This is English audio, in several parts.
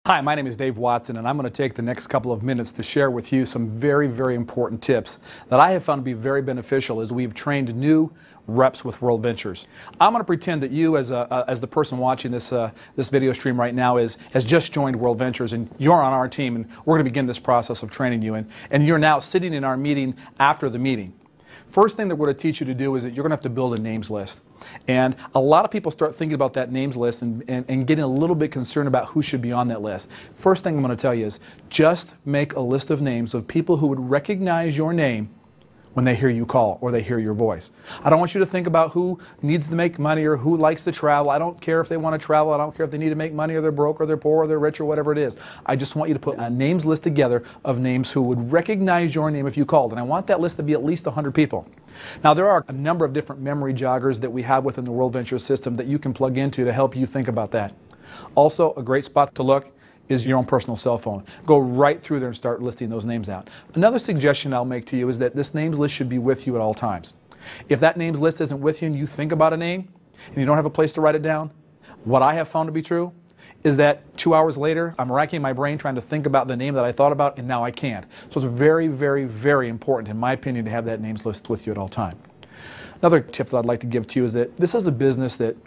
Hi, my name is Dave Watson, and I'm going to take the next couple of minutes to share with you some very, very important tips that I have found to be very beneficial as we've trained new reps with World Ventures. I'm going to pretend that you, as the person watching this video stream right now, has just joined World Ventures, and you're on our team, and we're going to begin this process of training you, and you're now sitting in our meeting after the meeting. First thing that we're going to teach you to do is that you're going to have to build a names list. And a lot of people start thinking about that names list and getting a little bit concerned about who should be on that list. First thing I'm going to tell you is just make a list of names of people who would recognize your name when they hear you call or they hear your voice. I don't want you to think about who needs to make money or who likes to travel. I don't care if they want to travel. I don't care if they need to make money or they're broke or they're poor or they're rich or whatever it is. I just want you to put a names list together of names who would recognize your name if you called. And I want that list to be at least 100 people. Now, there are a number of different memory joggers that we have within the World Ventures system that you can plug into to help you think about that. Also, a great spot to look is your own personal cell phone. Go right through there and start listing those names out. Another suggestion I'll make to you is that this names list should be with you at all times. If that names list isn't with you and you think about a name and you don't have a place to write it down, what I have found to be true is that 2 hours later, I'm racking my brain trying to think about the name that I thought about, and now I can't. So it's very, very, very important, in my opinion, to have that names list with you at all time. Another tip that I'd like to give to you is that this is a business that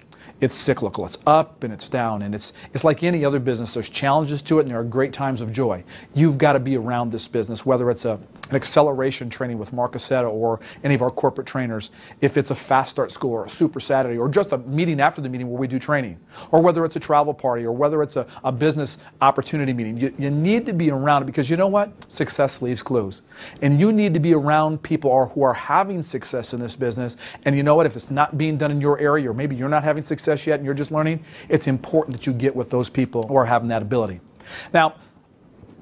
it's cyclical. It's up and it's down, and it's like any other business. There's challenges to it, and there are great times of joy. You've got to be around this business, whether it's an acceleration training with Mark Aceta or any of our corporate trainers, if it's a fast start school or a super Saturday or just a meeting after the meeting where we do training, or whether it's a travel party or whether it's a business opportunity meeting. You need to be around it because you know what? Success leaves clues. And you need to be around people who are having success in this business. And you know what? If it's not being done in your area or maybe you're not having success yet and you're just learning, it's important that you get with those people who are having that ability. Now,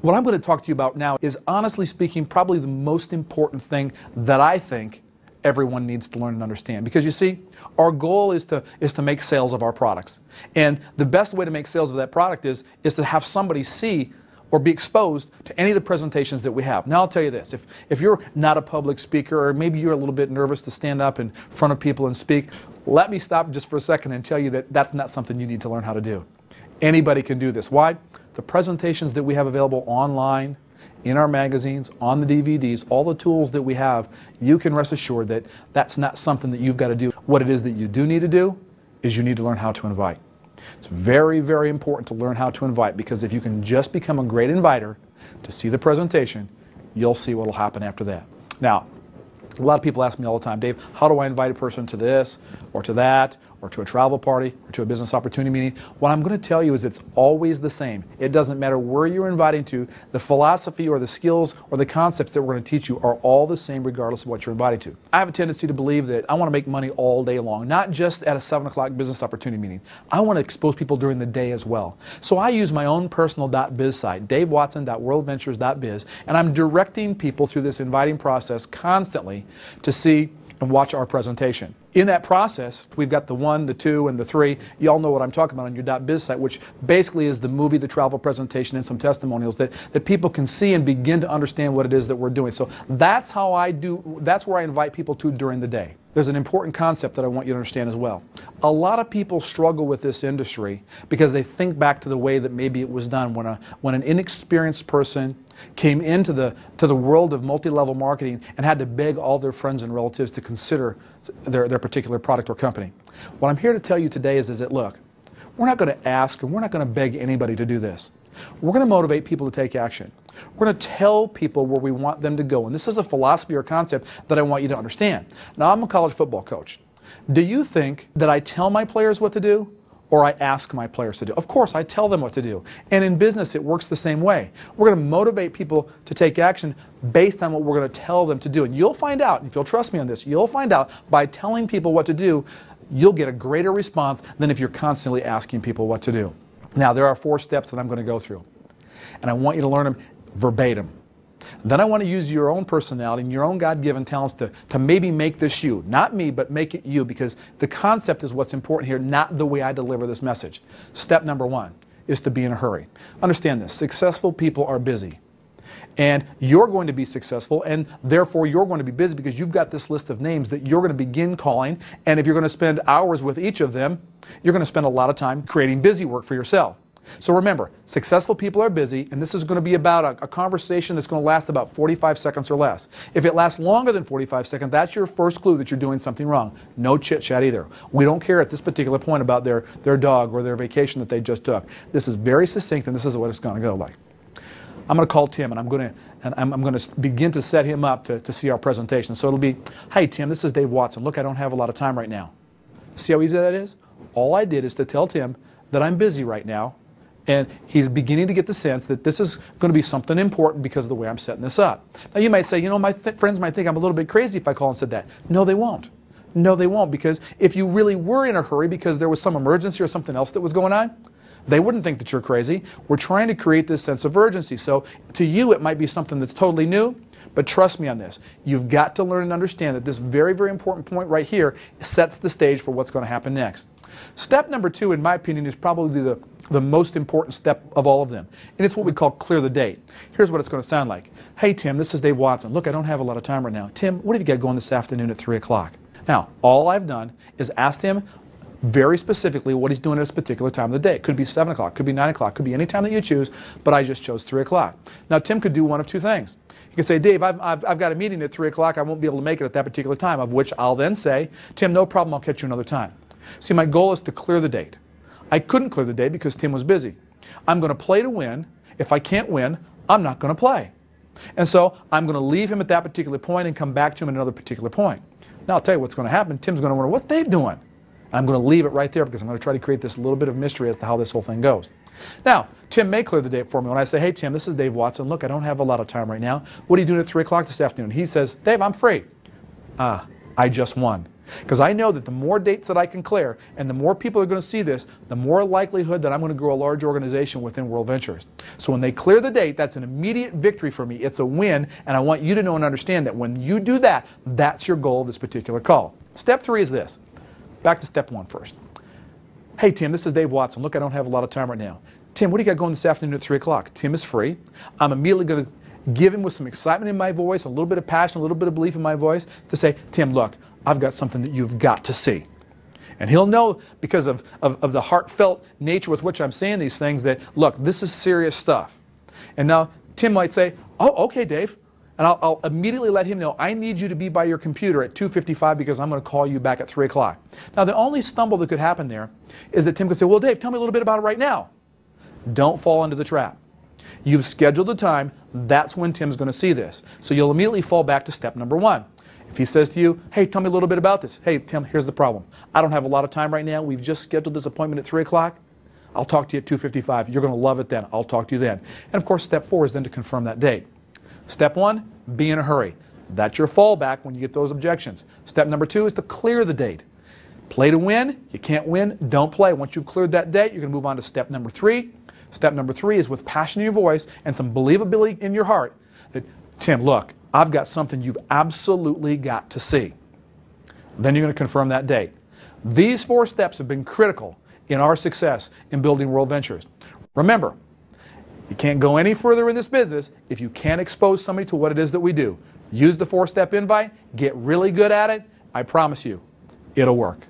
what I'm going to talk to you about now is, honestly speaking, probably the most important thing that I think everyone needs to learn and understand. Because you see, our goal is to make sales of our products. And the best way to make sales of that product is to have somebody see or be exposed to any of the presentations that we have. Now I'll tell you this, if you're not a public speaker or maybe you're a little bit nervous to stand up in front of people and speak, let me stop just for a second and tell you that that's not something you need to learn how to do. Anybody can do this. Why? The presentations that we have available online, in our magazines, on the DVDs, all the tools that we have, you can rest assured that that's not something that you've got to do. What it is that you do need to do is you need to learn how to invite. It's very, very important to learn how to invite, because if you can just become a great inviter to see the presentation, you'll see what will happen after that. Now, a lot of people ask me all the time, Dave, how do I invite a person to this or to that or to a travel party or to a business opportunity meeting? What I'm going to tell you is it's always the same. It doesn't matter where you're inviting to. The philosophy or the skills or the concepts that we're going to teach you are all the same regardless of what you're invited to. I have a tendency to believe that I want to make money all day long, not just at a 7 o'clock business opportunity meeting. I want to expose people during the day as well. So I use my own personal .biz site, davewatson.worldventures.biz, and I'm directing people through this inviting process constantly to see and watch our presentation. In that process, we've got the 1, the 2, and the 3. You all know what I'm talking about on your .biz site, which basically is the movie, the travel presentation, and some testimonials that people can see and begin to understand what it is that we're doing. So that's how that's where I invite people to during the day. There's an important concept that I want you to understand as well. A lot of people struggle with this industry because they think back to the way that maybe it was done when an inexperienced person came into the world of multi-level marketing and had to beg all their friends and relatives to consider their particular product or company. What I'm here to tell you today is that, look, we're not going to ask and we're not going to beg anybody to do this. We're going to motivate people to take action. We're going to tell people where we want them to go. And this is a philosophy or concept that I want you to understand. Now, I'm a college football coach. Do you think that I tell my players what to do or I ask my players to do? Of course, I tell them what to do. And in business, it works the same way. We're going to motivate people to take action based on what we're going to tell them to do. And you'll find out, if you'll trust me on this, you'll find out by telling people what to do, you'll get a greater response than if you're constantly asking people what to do. Now, there are 4 steps that I'm going to go through. And I want you to learn them verbatim. Then I want to use your own personality and your own God-given talents to maybe make this you. Not me, but make it you, because the concept is what's important here, not the way I deliver this message. Step number 1 is to be in a hurry. Understand this. Successful people are busy. And you're going to be successful, and therefore you're going to be busy because you've got this list of names that you're going to begin calling. And if you're going to spend hours with each of them, you're going to spend a lot of time creating busy work for yourself. So remember, successful people are busy, and this is going to be about a conversation that's going to last about 45 seconds or less. If it lasts longer than 45 seconds, that's your first clue that you're doing something wrong. No chit-chat either. We don't care at this particular point about their dog or their vacation that they just took. This is very succinct, and this is what it's going to go like. I'm going to call Tim, and I'm going to begin to set him up to see our presentation. So it'll be, hey, Tim, this is Dave Watson. Look, I don't have a lot of time right now. See how easy that is? All I did is to tell Tim that I'm busy right now, and he's beginning to get the sense that this is going to be something important because of the way I'm setting this up. Now you might say, you know, my friends might think I'm a little bit crazy if I call and said that. No, they won't. No, they won't, because if you really were in a hurry because there was some emergency or something else that was going on, they wouldn't think that you're crazy. We're trying to create this sense of urgency. So to you, it might be something that's totally new, but trust me on this. You've got to learn and understand that this very, very important point right here sets the stage for what's going to happen next. Step number 2, in my opinion, is probably the most important step of all of them. And it's what we call clear the date. Here's what it's going to sound like. Hey, Tim, this is Dave Watson. Look, I don't have a lot of time right now. Tim, what have you got going this afternoon at 3 o'clock? Now, all I've done is asked him very specifically what he's doing at this particular time of the day. It could be 7 o'clock, could be 9 o'clock, could be any time that you choose, but I just chose 3 o'clock. Now, Tim could do one of two things. He could say, Dave, I've got a meeting at 3 o'clock. I won't be able to make it at that particular time, of which I'll then say, Tim, no problem, I'll catch you another time. See, my goal is to clear the date. I couldn't clear the date because Tim was busy. I'm going to play to win. If I can't win, I'm not going to play. And so I'm going to leave him at that particular point and come back to him at another particular point. Now, I'll tell you what's going to happen. Tim's going to wonder, what's Dave doing? And I'm going to leave it right there because I'm going to try to create this little bit of mystery as to how this whole thing goes. Now, Tim may clear the date for me when I say, hey, Tim, this is Dave Watson. Look, I don't have a lot of time right now. What are you doing at 3 o'clock this afternoon? He says, Dave, I'm free. I just won. Because I know that the more dates that I can clear and the more people are going to see this, the more likelihood that I'm going to grow a large organization within World Ventures. So when they clear the date, that's an immediate victory for me. It's a win, and I want you to know and understand that when you do that, that's your goal of this particular call. Step 3 is this. Back to step 1 first. Hey, Tim, this is Dave Watson. Look, I don't have a lot of time right now. Tim, what do you got going this afternoon at 3 o'clock? Tim is free. I'm immediately going to give him with some excitement in my voice, a little bit of passion, a little bit of belief in my voice, to say, Tim, look, I've got something that you've got to see. And he'll know, because of the heartfelt nature with which I'm saying these things, that, look, this is serious stuff. And now Tim might say, oh, okay, Dave. And I'll immediately let him know, I need you to be by your computer at 2:55 because I'm going to call you back at 3 o'clock. Now, the only stumble that could happen there is that Tim could say, well, Dave, tell me a little bit about it right now. Don't fall into the trap. You've scheduled the time. That's when Tim's going to see this. So you'll immediately fall back to step number 1. If he says to you, hey, tell me a little bit about this. Hey, Tim, here's the problem. I don't have a lot of time right now. We've just scheduled this appointment at 3 o'clock. I'll talk to you at 2:55. You're going to love it then. I'll talk to you then. And, of course, step 4 is then to confirm that date. Step 1, be in a hurry. That's your fallback when you get those objections. Step number 2 is to clear the date. Play to win. You can't win. Don't play. Once you've cleared that date, you're going to move on to step number 3. Step number 3 is with passion in your voice and some believability in your heart that, Tim, look, I've got something you've absolutely got to see. Then you're going to confirm that date. These 4 steps have been critical in our success in building World Ventures. Remember, you can't go any further in this business if you can't expose somebody to what it is that we do. Use the 4-step invite, get really good at it. I promise you, it'll work.